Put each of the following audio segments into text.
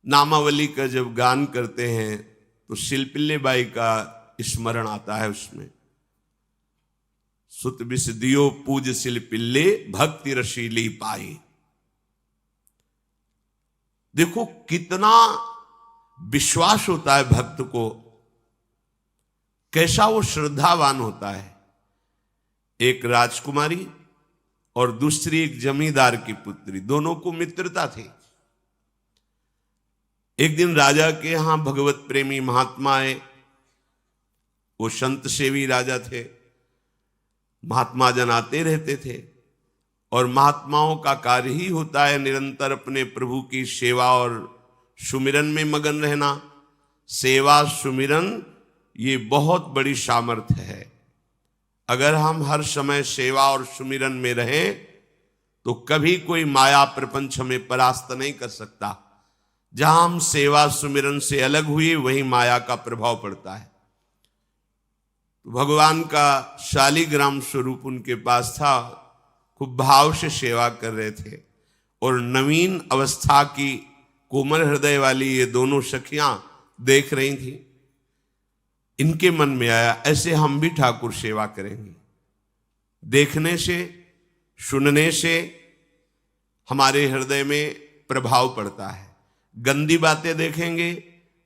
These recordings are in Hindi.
नामावली का जब गान करते हैं तो शिल्पिल्ले बाई का स्मरण आता है उसमें। सुत बिस दियो पूज शिल्पिल्ले भक्ति रशीली पाई। देखो कितना विश्वास होता है भक्त को, कैसा वो श्रद्धावान होता है। एक राजकुमारी और दूसरी एक जमींदार की पुत्री, दोनों को मित्रता थी। एक दिन राजा के यहां भगवत प्रेमी महात्मा आए। वो संत सेवी राजा थे, महात्मा जन आते रहते थे और महात्माओं का कार्य ही होता है निरंतर अपने प्रभु की सेवा और सुमिरन में मगन रहना। सेवा सुमिरन ये बहुत बड़ी सामर्थ्य है। अगर हम हर समय सेवा और सुमिरन में रहें तो कभी कोई माया प्रपंच हमें परास्त नहीं कर सकता। जहां हम सेवा सुमिरन से अलग हुए वहीं माया का प्रभाव पड़ता है। तो भगवान का शालिग्राम स्वरूप उनके पास था, खूब भाव से सेवा कर रहे थे और नवीन अवस्था की कोमल हृदय वाली ये दोनों सखियां देख रही थी। इनके मन में आया ऐसे हम भी ठाकुर सेवा करेंगे। देखने से सुनने से हमारे हृदय में प्रभाव पड़ता है। गंदी बातें देखेंगे,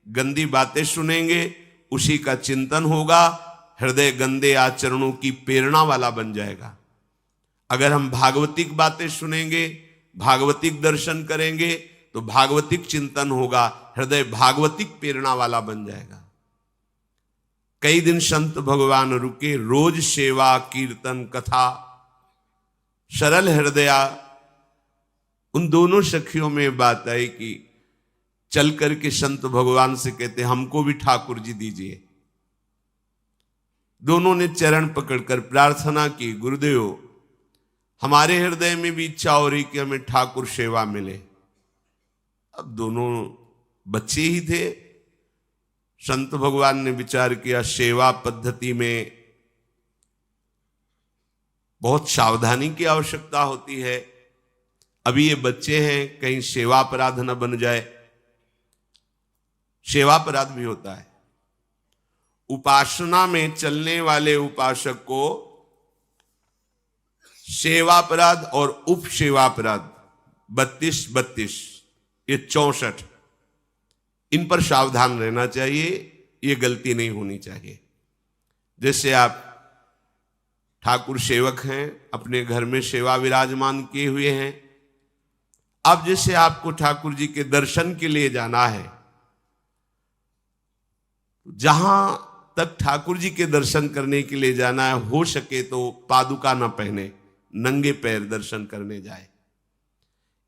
गंदी बातें सुनेंगे, उसी का चिंतन होगा, हृदय गंदे आचरणों की प्रेरणा वाला बन जाएगा। अगर हम भागवतिक बातें सुनेंगे, भागवतिक दर्शन करेंगे तो भागवतिक चिंतन होगा, हृदय भागवतिक प्रेरणा वाला बन जाएगा। कई दिन संत भगवान रुके, रोज सेवा कीर्तन कथा, सरल हृदया। उन दोनों सखियों में बात आई कि चल करके संत भगवान से कहते हमको भी ठाकुर जी दीजिए। दोनों ने चरण पकड़कर प्रार्थना की, गुरुदेव हमारे हृदय में भी इच्छा हो रही कि हमें ठाकुर सेवा मिले। अब दोनों बच्चे ही थे। संत भगवान ने विचार किया सेवा पद्धति में बहुत सावधानी की आवश्यकता होती है। अभी ये बच्चे हैं, कहीं सेवा अपराध न बन जाए। सेवा अपराध भी होता है। उपासना में चलने वाले उपासक को सेवा अपराध और उप सेवा अपराध 32 ये 64, इन पर सावधान रहना चाहिए। ये गलती नहीं होनी चाहिए। जैसे आप ठाकुर सेवक हैं, अपने घर में सेवा विराजमान किए हुए हैं। अब जैसे आपको ठाकुर जी के दर्शन के लिए जाना है, जहां तक ठाकुर जी के दर्शन करने के लिए जाना है, हो सके तो पादुका न पहने, नंगे पैर दर्शन करने जाए।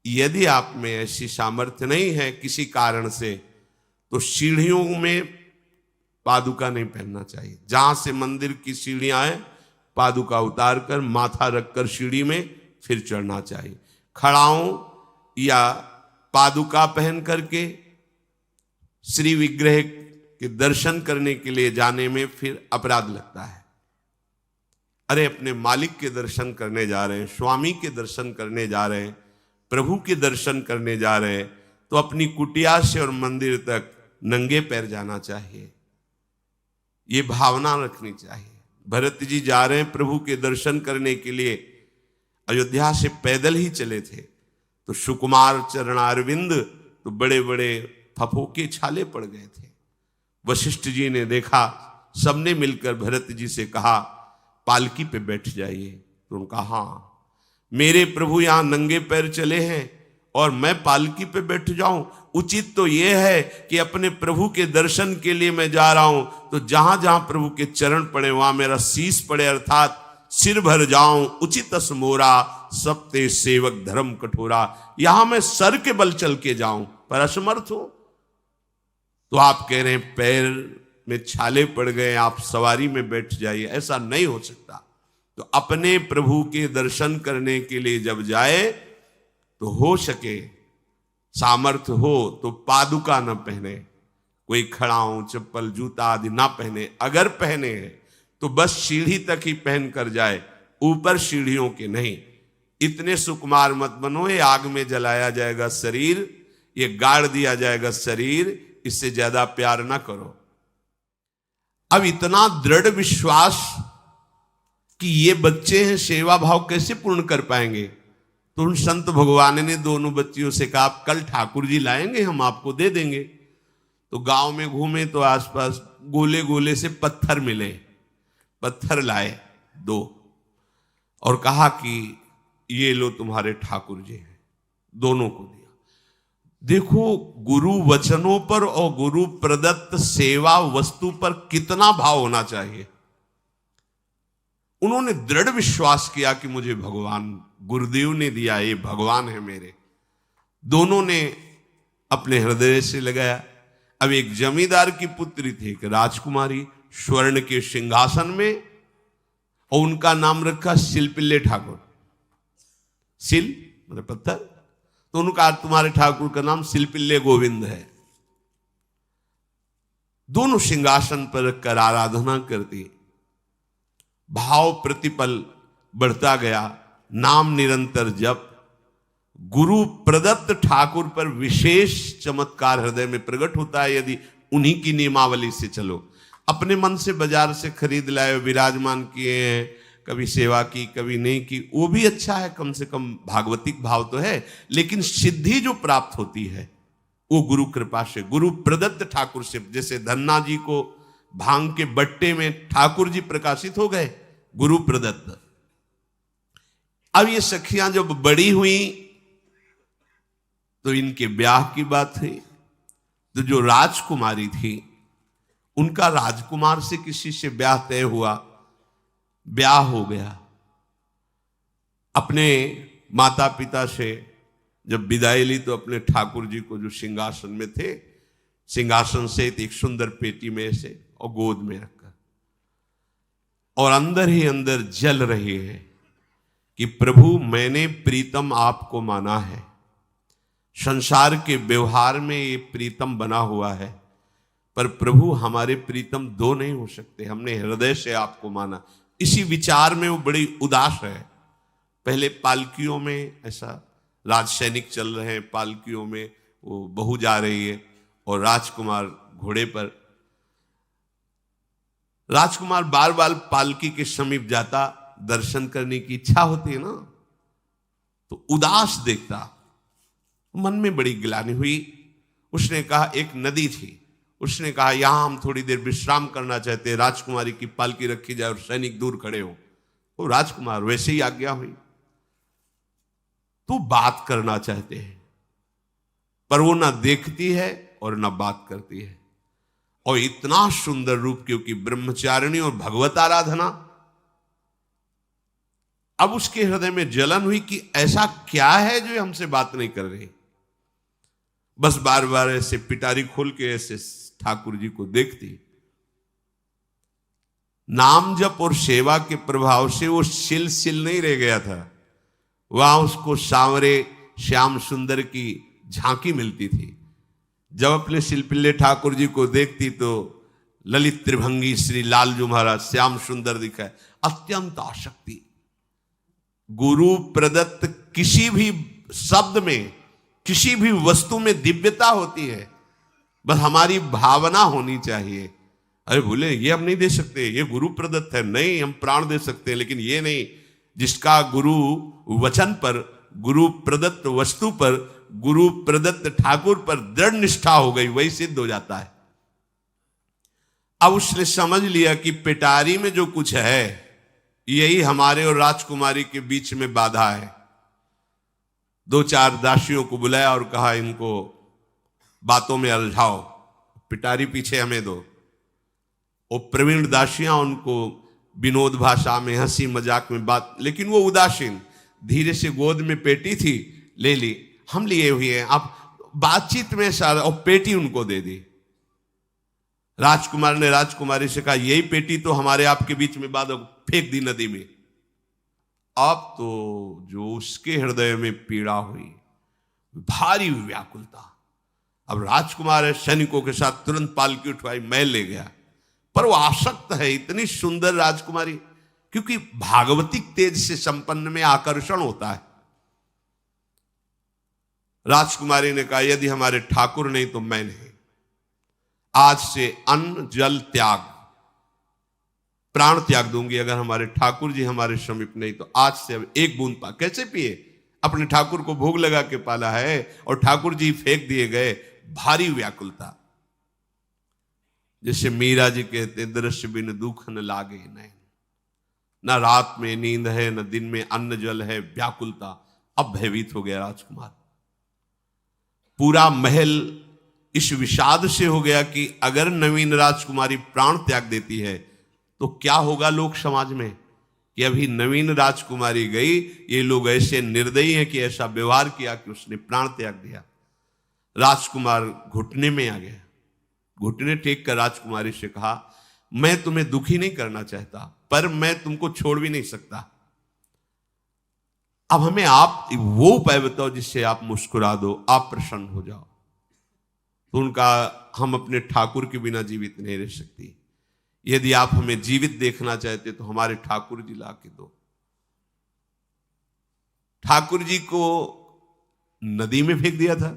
यदि आप में ऐसी सामर्थ्य नहीं है किसी कारण से, तो सीढ़ियों में पादुका नहीं पहनना चाहिए। जहां से मंदिर की सीढ़ियां हैं, पादुका उतार कर माथा रखकर सीढ़ी में फिर चढ़ना चाहिए। खड़ाओं या पादुका पहन करके श्री विग्रह के दर्शन करने के लिए जाने में फिर अपराध लगता है। अरे अपने मालिक के दर्शन करने जा रहे हैं, स्वामी के दर्शन करने जा रहे हैं, प्रभु के दर्शन करने जा रहे हैं, तो अपनी कुटिया से और मंदिर तक नंगे पैर जाना चाहिए। ये भावना रखनी चाहिए। भरत जी जा रहे हैं प्रभु के दर्शन करने के लिए, अयोध्या से पैदल ही चले थे, तो सुकुमार चरणारविंद तो बड़े बड़े फफोके छाले पड़ गए थे। वशिष्ठ जी ने देखा, सबने मिलकर भरत जी से कहा पालकी पे बैठ जाइए। तो उनका हाँ, मेरे प्रभु यहां नंगे पैर चले हैं और मैं पालकी पे बैठ जाऊं? उचित तो यह है कि अपने प्रभु के दर्शन के लिए मैं जा रहा हूं, तो जहां जहां प्रभु के चरण पड़े वहां मेरा शीश पड़े, अर्थात सिर भर जाऊं। उचित मोरा सबते सेवक धर्म कठोरा। यहां मैं सर के बल चल के जाऊं पर असमर्थ हूं। तो आप कह रहे हैं पैर में छाले पड़ गए, आप सवारी में बैठ जाइए। ऐसा नहीं हो सकता। तो अपने प्रभु के दर्शन करने के लिए जब जाए तो हो सके, सामर्थ्य हो तो पादुका न पहने, कोई खड़ाऊं चप्पल जूता आदि ना पहने। अगर पहने हैं तो बस सीढ़ी तक ही पहन कर जाए, ऊपर सीढ़ियों के नहीं। इतने सुकुमार मत बनो, ये आग में जलाया जाएगा शरीर, ये गाड़ दिया जाएगा शरीर, इससे ज्यादा प्यार ना करो। अब इतना दृढ़ विश्वास कि ये बच्चे हैं, सेवा भाव कैसे पूर्ण कर पाएंगे? तो उन संत भगवान ने दोनों बच्चियों से कहा, आप कल ठाकुर जी लाएंगे, हम आपको दे देंगे। तो गांव में घूमे तो आसपास गोले गोले से पत्थर मिले, पत्थर लाए 2 और कहा कि ये लो तुम्हारे ठाकुर जी हैं। दोनों को दिया। देखो गुरु वचनों पर और गुरु प्रदत्त सेवा वस्तु पर कितना भाव होना चाहिए। उन्होंने दृढ़ विश्वास किया कि मुझे भगवान गुरुदेव ने दिया, ये भगवान है मेरे। दोनों ने अपने हृदय से लगाया। अब एक जमींदार की पुत्री थी, एक राजकुमारी, स्वर्ण के सिंहासन में, और उनका नाम रखा शिलपिल्ले ठाकुर। शिल मतलब पत्थर, तो उनका तुम्हारे ठाकुर का नाम शिलपिल्ले गोविंद है। दोनों सिंहासन पर रखकर आराधना करती। भाव प्रतिपल बढ़ता गया, नाम निरंतर जप। गुरु प्रदत्त ठाकुर पर विशेष चमत्कार हृदय में प्रकट होता है यदि उन्हीं की नियमावली से चलो। अपने मन से बाजार से खरीद लाए, विराजमान किए हैं, कभी सेवा की कभी नहीं की, वो भी अच्छा है, कम से कम भागवतिक भाव तो है। लेकिन सिद्धि जो प्राप्त होती है वो गुरु कृपा से, गुरु प्रदत्त ठाकुर से। जैसे धन्ना जी को भांग के बट्टे में ठाकुर जी प्रकाशित हो गए, गुरु प्रदत्त। अब ये सखियां जब बड़ी हुई तो इनके ब्याह की बात हुई। तो जो राजकुमारी थी उनका राजकुमार से किसी से ब्याह तय हुआ, ब्याह हो गया। अपने माता पिता से जब विदाई ली तो अपने ठाकुर जी को जो सिंहासन में थे, सिंहासन से एक सुंदर पेटी में से और गोद में रखकर, और अंदर ही अंदर जल रहे हैं कि प्रभु मैंने प्रीतम आपको माना है, संसार के व्यवहार में ये प्रीतम बना हुआ है, पर प्रभु हमारे प्रीतम 2 नहीं हो सकते, हमने हृदय से आपको माना। इसी विचार में वो बड़ी उदास है। पहले पालकियों में ऐसा राज सैनिक चल रहे हैं, पालकियों में वो बहू जा रही है और राजकुमार घोड़े पर। राजकुमार बार बार पालकी के समीप जाता, दर्शन करने की इच्छा होती है ना, तो उदास देखता, मन में बड़ी गिलानी हुई। उसने कहा, एक नदी थी, उसने कहा यहां हम थोड़ी देर विश्राम करना चाहते हैं, राजकुमारी की पालकी रखी जाए और सैनिक दूर खड़े हो। वो राजकुमार वैसे ही आज्ञा हुई। तो बात करना चाहते हैं, पर वो ना देखती है और ना बात करती है। और इतना सुंदर रूप, क्योंकि ब्रह्मचारिणी और भगवत आराधना। अब उसके हृदय में जलन हुई कि ऐसा क्या है जो हमसे बात नहीं कर रही। बस बार बार ऐसे पिटारी खोल के ऐसे ठाकुर जी को देखती। नाम जप और सेवा के प्रभाव से वो सिल नहीं रह गया था, वहां उसको सांवरे श्याम सुंदर की झांकी मिलती थी। जब अपने शिलपिल्ले ठाकुर जी को देखती तो ललित त्रिभंगी श्री लालजू महाराज श्याम सुंदर दिखाए, अत्यंत आसक्ति। गुरु प्रदत्त किसी भी शब्द में, किसी भी वस्तु में दिव्यता होती है, बस हमारी भावना होनी चाहिए। अरे बोले ये हम नहीं दे सकते, ये गुरु प्रदत्त है, नहीं हम प्राण दे सकते हैं, लेकिन ये नहीं। जिसका गुरु वचन पर, गुरु प्रदत्त वस्तु पर, गुरु प्रदत्त ठाकुर पर दृढ़ निष्ठा हो गई, वही सिद्ध हो जाता है। अब उसने समझ लिया कि पिटारी में जो कुछ है यही हमारे और राजकुमारी के बीच में बाधा है। 2-4 दासियों को बुलाया और कहा इनको बातों में उलझाओ, पिटारी पीछे हमें दो। और प्रवीण दासियां उनको विनोद भाषा में, हंसी मजाक में बात, लेकिन वो उदासीन। धीरे से गोद में पेटी थी, ले ली, हम लिए हुए हैं, आप बातचीत में सारा, और पेटी उनको दे दी। राजकुमार ने राजकुमारी से कहा यही पेटी तो हमारे आपके बीच में बात, फेंक दी नदी में। अब तो जो उसके हृदय में पीड़ा हुई, भारी व्याकुलता। अब राजकुमार है, सैनिकों के साथ तुरंत पालकी उठवाई, महल ले गया। पर वो आसक्त है, इतनी सुंदर राजकुमारी, क्योंकि भागवतिक तेज से संपन्न में आकर्षण होता है। राजकुमारी ने कहा, यदि हमारे ठाकुर नहीं तो मैं नहीं। आज से अन्न जल त्याग, प्राण त्याग दूंगी अगर हमारे ठाकुर जी हमारे समीप नहीं तो। आज से अब एक बूंद पा कैसे पिए? अपने ठाकुर को भोग लगा के पाला है और ठाकुर जी फेंक दिए गए। भारी व्याकुलता, जैसे मीरा जी कहते, दृश्य बिन दुख न लागे नैन, न रात में नींद है न दिन में अन्न जल है, व्याकुलता। अब भयभीत हो गया राजकुमार। पूरा महल इस विषाद से हो गया कि अगर नवीन राजकुमारी प्राण त्याग देती है तो क्या होगा लोक समाज में, कि अभी नवीन राजकुमारी गई, ये लोग ऐसे निर्दयी हैं कि ऐसा व्यवहार किया कि उसने प्राण त्याग दिया। राजकुमार घुटने में आ गया। घुटने टेक कर राजकुमारी से कहा, मैं तुम्हें दुखी नहीं करना चाहता, पर मैं तुमको छोड़ भी नहीं सकता। अब हमें आप वो उपाय बताओ जिससे आप मुस्कुरा दो, आप प्रसन्न हो जाओ। तो उनका, हम अपने ठाकुर के बिना जीवित नहीं रह सकती। यदि आप हमें जीवित देखना चाहते तो हमारे ठाकुर जी ला के दो। ठाकुर जी को नदी में फेंक दिया था।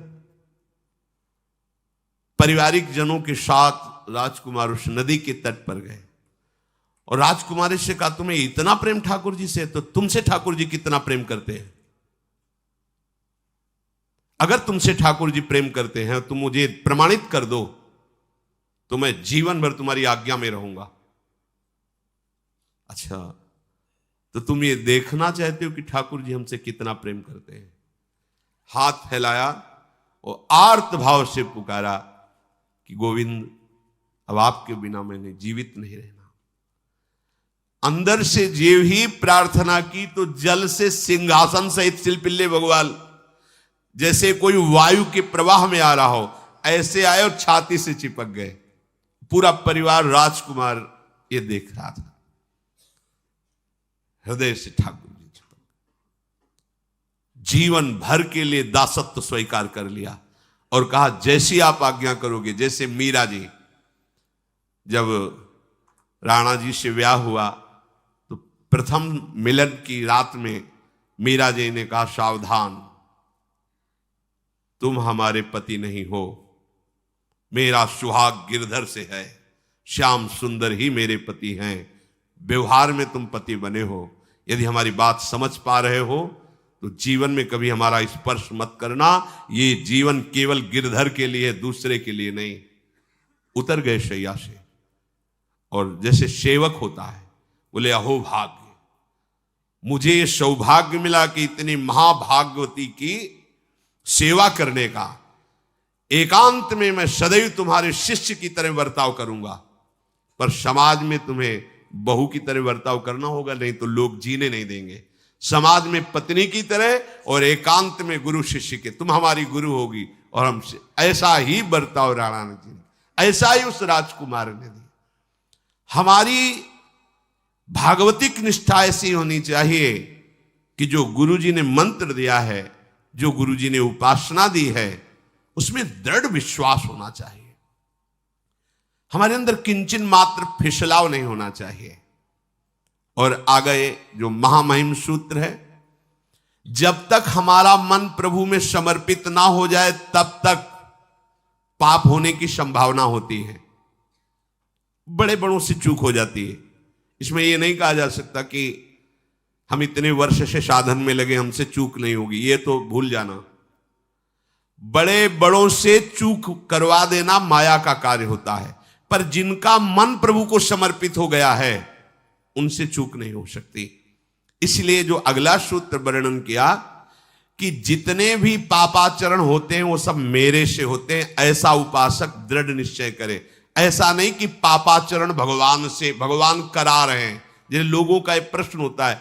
पारिवारिक जनों के साथ राजकुमार उस नदी के तट पर गए और राजकुमारी से कहा, तुम्हें इतना प्रेम ठाकुर जी से, तो तुमसे ठाकुर जी कितना प्रेम करते हैं? अगर तुमसे ठाकुर जी प्रेम करते हैं तो मुझे प्रमाणित कर दो, तो मैं जीवन भर तुम्हारी आज्ञा में रहूंगा। अच्छा, तो तुम ये देखना चाहते हो कि ठाकुर जी हमसे कितना प्रेम करते हैं? हाथ फैलाया और आर्त भाव से पुकारा कि गोविंद, अब आपके बिना मैंने जीवित नहीं रहना। अंदर से जेव ही प्रार्थना की तो जल से सिंहासन सहित शिल्पिल्ले भगवान जैसे कोई वायु के प्रवाह में आ रहा हो, ऐसे आए और छाती से चिपक गए। पूरा परिवार, राजकुमार ये देख रहा था। हृदय से ठाकुर जी चिपक, जीवन भर के लिए दासत्व स्वीकार कर लिया और कहा, जैसी आप आज्ञा करोगे। जैसे मीरा जी, जब राणा जी से ब्याह हुआ तो प्रथम मिलन की रात में मीरा जी ने कहा, सावधान, तुम हमारे पति नहीं हो, मेरा सुहाग गिरधर से है, श्याम सुंदर ही मेरे पति हैं। व्यवहार में तुम पति बने हो। यदि हमारी बात समझ पा रहे हो तो जीवन में कभी हमारा स्पर्श मत करना। ये जीवन केवल गिरधर के लिए, दूसरे के लिए नहीं। उतर गए शैया से और जैसे सेवक होता है, बोले, अहो भाग्य, मुझे ये सौभाग्य मिला कि इतनी महाभाग्यवती की सेवा करने का। एकांत में मैं सदैव तुम्हारे शिष्य की तरह बर्ताव करूंगा, पर समाज में तुम्हें बहू की तरह बर्ताव करना होगा, नहीं तो लोग जीने नहीं देंगे। समाज में पत्नी की तरह और एकांत में गुरु शिष्य के। तुम हमारी गुरु होगी और हमसे ऐसा ही बर्ताव राणा ने जी, ऐसा ही उस राजकुमार ने दिया। हमारी भागवतिक निष्ठा ऐसी होनी चाहिए कि जो गुरु जी ने मंत्र दिया है, जो गुरु जी ने उपासना दी है, उसमें दृढ़ विश्वास होना चाहिए। हमारे अंदर किंचन मात्र फिसलाव नहीं होना चाहिए। और आ गए जो महामहिम सूत्र है, जब तक हमारा मन प्रभु में समर्पित ना हो जाए तब तक पाप होने की संभावना होती है। बड़े बड़ों से चूक हो जाती है। इसमें यह नहीं कहा जा सकता कि हम इतने वर्ष से साधन में लगे, हमसे चूक नहीं होगी, ये तो भूल जाना। बड़े बड़ों से चूक करवा देना माया का कार्य होता है, पर जिनका मन प्रभु को समर्पित हो गया है उनसे चूक नहीं हो सकती। इसलिए जो अगला सूत्र वर्णन किया कि जितने भी पापाचरण होते हैं वो सब मेरे से होते हैं, ऐसा उपासक दृढ़ निश्चय करे। ऐसा नहीं कि पापाचरण भगवान से, भगवान करा रहे हैं। जिन लोगों का एक प्रश्न होता है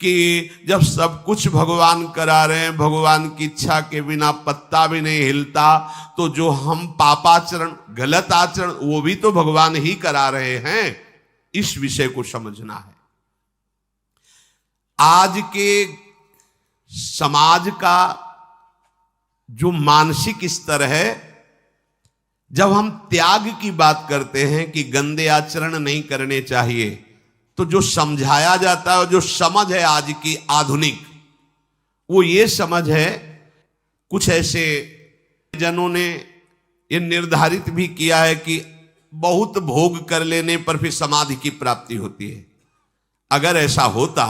कि जब सब कुछ भगवान करा रहे हैं, भगवान की इच्छा के बिना पत्ता भी नहीं हिलता, तो जो हम पापाचरण, गलत आचरण, वो भी तो भगवान ही करा रहे हैं। इस विषय को समझना है। आज के समाज का जो मानसिक स्तर है, जब हम त्याग की बात करते हैं कि गंदे आचरण नहीं करने चाहिए, तो जो समझाया जाता है और जो समझ है आज की आधुनिक, वो ये समझ है कुछ ऐसे जनों ने ये निर्धारित भी किया है कि बहुत भोग कर लेने पर फिर समाधि की प्राप्ति होती है। अगर ऐसा होता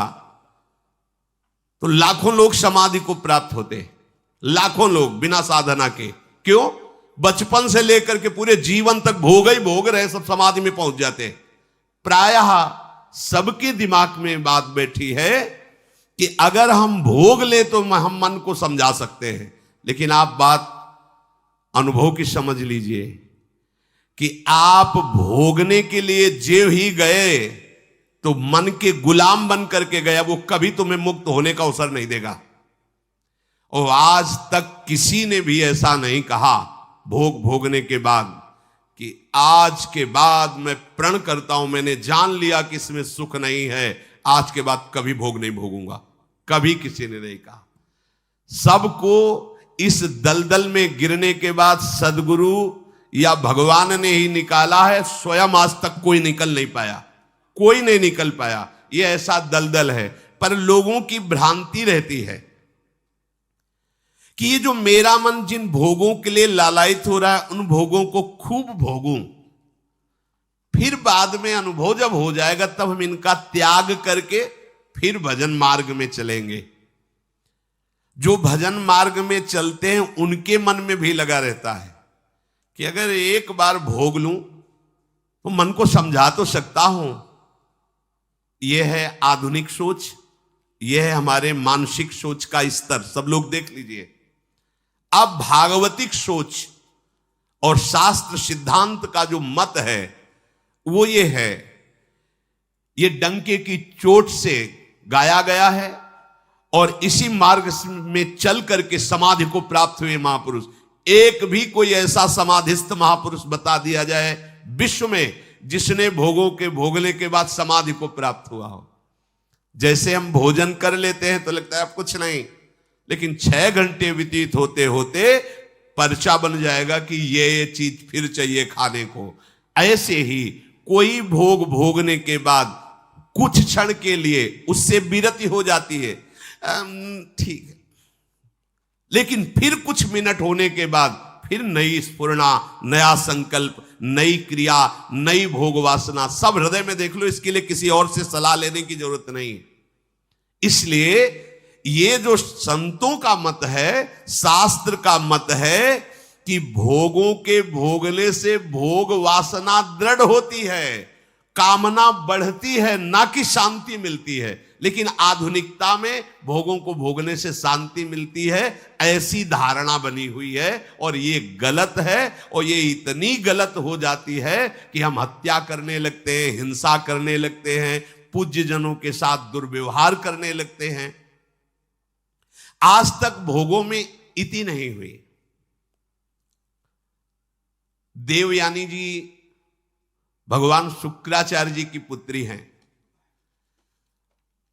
तो लाखों लोग समाधि को प्राप्त होते, लाखों लोग बिना साधना के। क्यों? बचपन से लेकर के पूरे जीवन तक भोग ही भोग रहे, सब समाधि में पहुंच जाते। प्रायः सबके दिमाग में बात बैठी है कि अगर हम भोग ले तो हम मन को समझा सकते हैं, लेकिन आप बात अनुभव की समझ लीजिए कि आप भोगने के लिए जो ही गए तो मन के गुलाम बन करके गया, वो कभी तुम्हें मुक्त होने का अवसर नहीं देगा। और आज तक किसी ने भी ऐसा नहीं कहा भोग भोगने के बाद कि आज के बाद मैं प्रण करता हूं, मैंने जान लिया कि इसमें सुख नहीं है, आज के बाद कभी भोग नहीं भोगूंगा। कभी किसी ने नहीं कहा। सबको इस दलदल में गिरने के बाद सदगुरु या भगवान ने ही निकाला है, स्वयं आज तक कोई निकल नहीं पाया, कोई नहीं निकल पाया। ये ऐसा दलदल है। पर लोगों की भ्रांति रहती है कि ये जो मेरा मन जिन भोगों के लिए लालायित हो रहा है, उन भोगों को खूब भोगूं, फिर बाद में अनुभव जब हो जाएगा तब हम इनका त्याग करके फिर भजन मार्ग में चलेंगे। जो भजन मार्ग में चलते हैं उनके मन में भी लगा रहता है कि अगर एक बार भोग लूं तो मन को समझा तो सकता हूं। यह है आधुनिक सोच, यह है हमारे मानसिक सोच का स्तर। सब लोग देख लीजिए। अब भागवतिक सोच और शास्त्र सिद्धांत का जो मत है वो ये है, ये डंके की चोट से गाया गया है और इसी मार्ग में चल करके समाधि को प्राप्त हुए महापुरुष, एक भी कोई ऐसा समाधिस्थ महापुरुष बता दिया जाए विश्व में जिसने भोगों के भोगने के बाद समाधि को प्राप्त हुआ हो। जैसे हम भोजन कर लेते हैं तो लगता है अब कुछ नहीं, लेकिन 6 घंटे व्यतीत होते होते पर्चा बन जाएगा कि ये चीज फिर चाहिए खाने को। ऐसे ही कोई भोग भोगने के बाद कुछ क्षण के लिए उससे विरति हो जाती है, ठीक है, लेकिन फिर कुछ मिनट होने के बाद फिर नई स्फुरना, नया संकल्प, नई क्रिया, नई भोग वासना सब हृदय में देख लो। इसके लिए किसी और से सलाह लेने की जरूरत नहीं। इसलिए ये जो संतों का मत है, शास्त्र का मत है कि भोगों के भोगने से भोग वासना दृढ़ होती है, कामना बढ़ती है, ना कि शांति मिलती है। लेकिन आधुनिकता में भोगों को भोगने से शांति मिलती है, ऐसी धारणा बनी हुई है और ये गलत है। और ये इतनी गलत हो जाती है कि हम हत्या करने लगते हैं, हिंसा करने लगते हैं, पूज्य जनों के साथ दुर्व्यवहार करने लगते हैं। आज तक भोगों में इति नहीं हुई। देवयानी जी भगवान शुक्राचार्य जी की पुत्री हैं।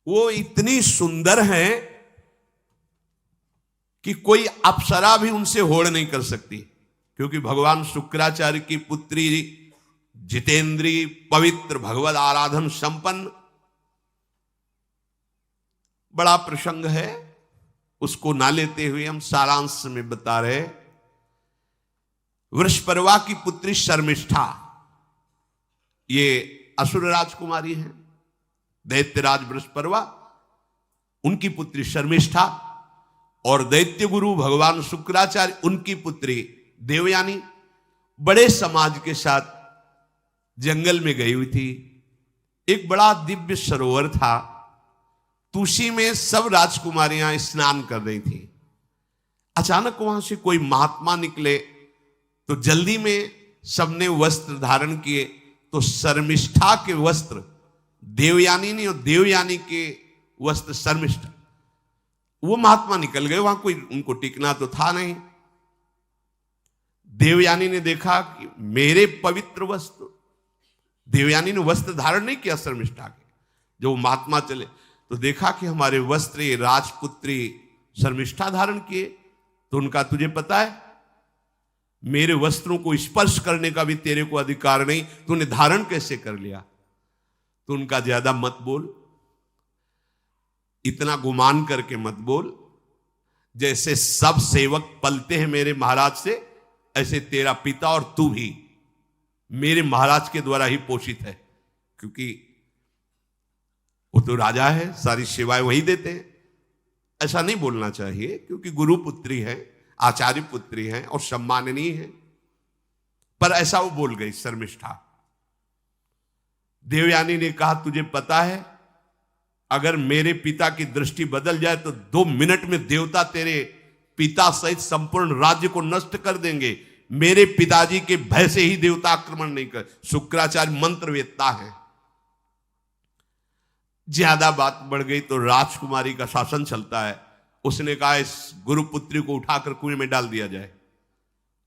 वो इतनी सुंदर हैं कि कोई अप्सरा भी उनसे होड़ नहीं कर सकती, क्योंकि भगवान शुक्राचार्य की पुत्री जितेंद्री, पवित्र, भगवद आराधन संपन्न। बड़ा प्रसंग है, उसको ना लेते हुए हम सारांश में बता रहे। वृषपर्वा की पुत्री शर्मिष्ठा, ये असुर राजकुमारी है। दैत्यराज वृषपर्वा, उनकी पुत्री शर्मिष्ठा, और दैत्य गुरु भगवान शुक्राचार्य, उनकी पुत्री देवयानी बड़े समाज के साथ जंगल में गई हुई थी। एक बड़ा दिव्य सरोवर था, तुलसी में सब राजकुमारियां स्नान कर रही थी। अचानक वहां से कोई महात्मा निकले तो जल्दी में सबने वस्त्र धारण किए। तो शर्मिष्ठा के वस्त्र देवयानी ने और देवयानी के वस्त्र शर्मिष्ठा, वो महात्मा निकल गए। वहां कोई उनको टिकना तो था नहीं। देवयानी ने देखा कि मेरे पवित्र वस्त्र, देवयानी ने वस्त्र धारण नहीं किया शर्मिष्ठा के। जो महात्मा चले तो देखा कि हमारे वस्त्र ये राजपुत्री शर्मिष्ठा धारण किए। तो उनका, तुझे पता है मेरे वस्त्रों को स्पर्श करने का भी तेरे को अधिकार नहीं, तूने धारण कैसे कर लिया? तो उनका, ज्यादा मत बोल, इतना गुमान करके मत बोल। जैसे सब सेवक पलते हैं मेरे महाराज से, ऐसे तेरा पिता और तू भी मेरे महाराज के द्वारा ही पोषित है, क्योंकि वो तो राजा है, सारी सेवाएं वही देते हैं। ऐसा नहीं बोलना चाहिए, क्योंकि गुरु पुत्री है, आचार्य पुत्री है और सम्माननीय है, पर ऐसा वो बोल गई शर्मिष्ठा। देवयानी ने कहा, तुझे पता है अगर मेरे पिता की दृष्टि बदल जाए तो 2 मिनट में देवता तेरे पिता सहित संपूर्ण राज्य को नष्ट कर देंगे। मेरे पिताजी के भय से ही देवता आक्रमण नहीं कर। शुक्राचार्य मंत्रवेत्ता है। ज्यादा बात बढ़ गई तो राजकुमारी का शासन चलता है। उसने कहा इस गुरुपुत्री को उठाकर कुएं में डाल दिया जाए,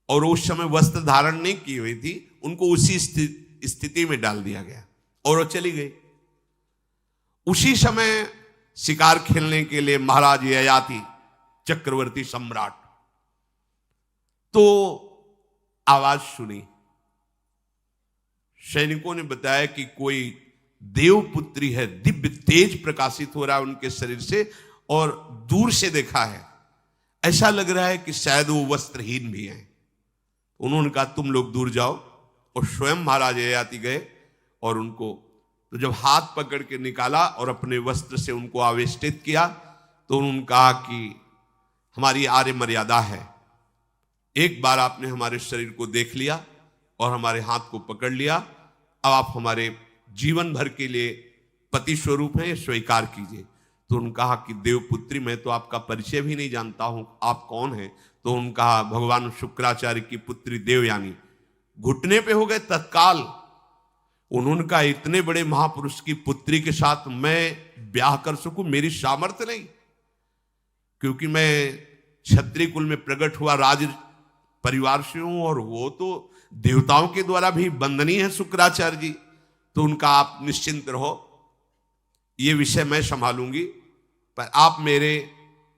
और उस समय वस्त्र धारण नहीं की हुई थी, उनको उसी स्थिति में डाल दिया गया और वो चली गई। उसी समय शिकार खेलने के लिए महाराज ययाति चक्रवर्ती सम्राट तो आवाज सुनी। सैनिकों ने बताया कि कोई देवपुत्री है, दिव्य तेज प्रकाशित हो रहा है उनके शरीर से, और दूर से देखा है ऐसा लग रहा है कि शायद वो वस्त्रहीन भी हैं। उन्होंने कहा तुम लोग दूर जाओ, और स्वयं महाराज ययाति गए और उनको तो जब हाथ पकड़ के निकाला और अपने वस्त्र से उनको आवेष्टित किया तो उन्होंने कहा कि हमारी आर्य मर्यादा है, एक बार आपने हमारे शरीर को देख लिया और हमारे हाथ को पकड़ लिया, अब आप हमारे जीवन भर के लिए पति स्वरूप हैं, स्वीकार कीजिए। तो उन्होंने कहा कि देवपुत्री मैं तो आपका परिचय भी नहीं जानता हूं, आप कौन हैं? तो उन्होंने कहा भगवान शुक्राचार्य की पुत्री देवयानी। घुटने पे हो गए तत्काल। उन्होंने कहा इतने बड़े महापुरुष की पुत्री के साथ मैं ब्याह कर सकूं, मेरी सामर्थ्य नहीं, क्योंकि मैं क्षत्रिय कुल में प्रकट हुआ राज परिवार से हूं, और वो तो देवताओं के द्वारा भी वंदनीय है शुक्राचार्य जी। तो उनका आप निश्चिंत रहो, ये विषय मैं संभालूंगी, पर आप मेरे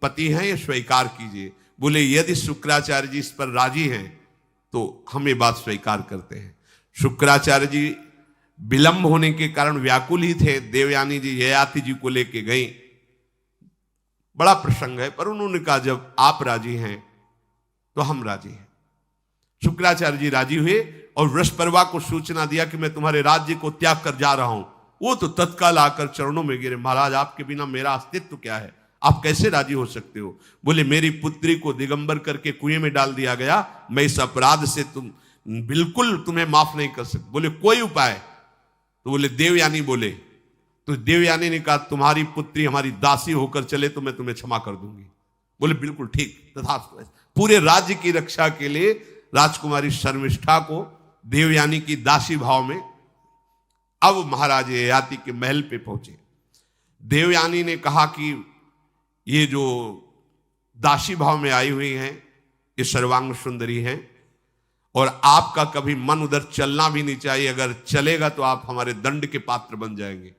पति हैं, ये स्वीकार कीजिए। बोले यदि शुक्राचार्य जी इस पर राजी हैं तो हम ये बात स्वीकार करते हैं। शुक्राचार्य जी विलंब होने के कारण व्याकुल ही थे। देवयानी जी ययाति जी को लेके गई। बड़ा प्रसंग है, पर उन्होंने कहा जब आप राजी हैं तो हम राजी हैं। शुक्राचार्य जी राजी हुए और वृषपर्वा को सूचना दिया कि मैं तुम्हारे राज्य को त्याग कर जा रहा हूं। वो तो तत्काल आकर चरणों में गिरे, महाराज आपके बिना मेरा अस्तित्व क्या है, आप कैसे राजी हो सकते हो? बोले मेरी पुत्री को दिगंबर करके कुएं में डाल दिया गया, मैं इस अपराध से बिल्कुल तुम्हें माफ नहीं कर सकता। बोले कोई उपाय? तो बोले देवयानी बोले। तो देवयानी ने कहा तुम्हारी पुत्री हमारी दासी होकर चले तो मैं तुम्हें क्षमा कर दूंगी। बोले बिल्कुल ठीक, तथास्तु। पूरे राज्य की रक्षा के लिए राजकुमारी शर्मिष्ठा को देवयानी की दासी भाव में अब महाराज ययाति के महल पे पहुंचे। देवयानी ने कहा कि ये जो दासी भाव में आई हुई हैं ये सर्वांग सुंदरी हैं, और आपका कभी मन उधर चलना भी नहीं चाहिए, अगर चलेगा तो आप हमारे दंड के पात्र बन जाएंगे।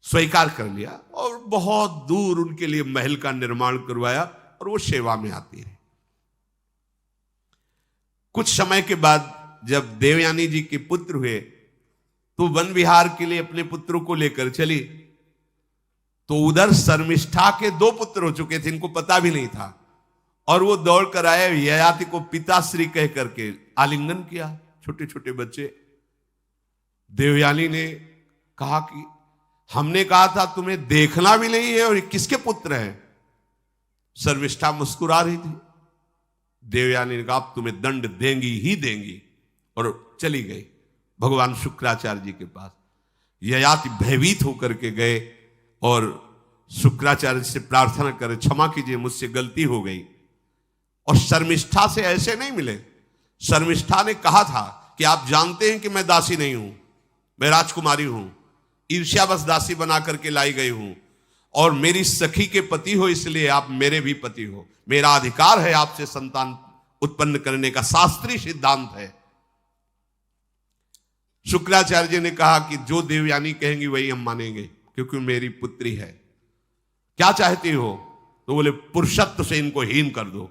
स्वीकार कर लिया और बहुत दूर उनके लिए महल का निर्माण करवाया और वो सेवा में आती रही। कुछ समय के बाद जब देवयानी जी के पुत्र हुए तो वन विहार के लिए अपने पुत्रों को लेकर चली, तो उधर शर्मिष्ठा के 2 पुत्र हो चुके थे, इनको पता भी नहीं था, और वो दौड़ कर आए, ययाति को पिताश्री कह करके आलिंगन किया, छोटे छोटे बच्चे। देवयानी ने कहा कि हमने कहा था तुम्हें देखना भी नहीं है, और ये किसके पुत्र हैं? शर्मिष्ठा मुस्कुरा रही थी। देवयानी ने कहा अब तुम्हें दंड देंगी ही देंगी, और चली गई भगवान शुक्राचार्य जी के पास। ययाति भयभीत होकर के गए और शुक्राचार्य से प्रार्थना करे क्षमा कीजिए मुझसे गलती हो गई। और शर्मिष्ठा से ऐसे नहीं मिले। शर्मिष्ठा ने कहा था कि आप जानते हैं कि मैं दासी नहीं हूं, मैं राजकुमारी हूं, ईर्ष्यावश दासी बना करके लाई गई हूं, और मेरी सखी के पति हो इसलिए आप मेरे भी पति हो, मेरा अधिकार है आपसे संतान उत्पन्न करने का, शास्त्रीय सिद्धांत है। शुक्राचार्य जी ने कहा कि जो देवयानी कहेंगी वही हम मानेंगे, क्योंकि मेरी पुत्री है। क्या चाहती हो? तो बोले पुरुषत्व से इनको हीन कर दो।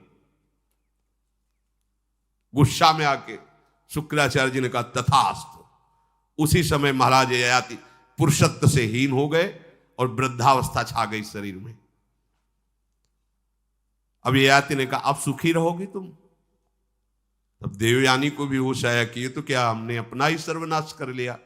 गुस्सा में आके शुक्राचार्य जी ने कहा तथास्तु। उसी समय महाराज ययाति पुरुषत्व से हीन हो गए और वृद्धावस्था छा गई शरीर में। अब ययाति ने कहा अब सुखी रहोगी तुम। तब देवयानी को भी होश आया कि ये तो क्या हमने अपना ही सर्वनाश कर लिया।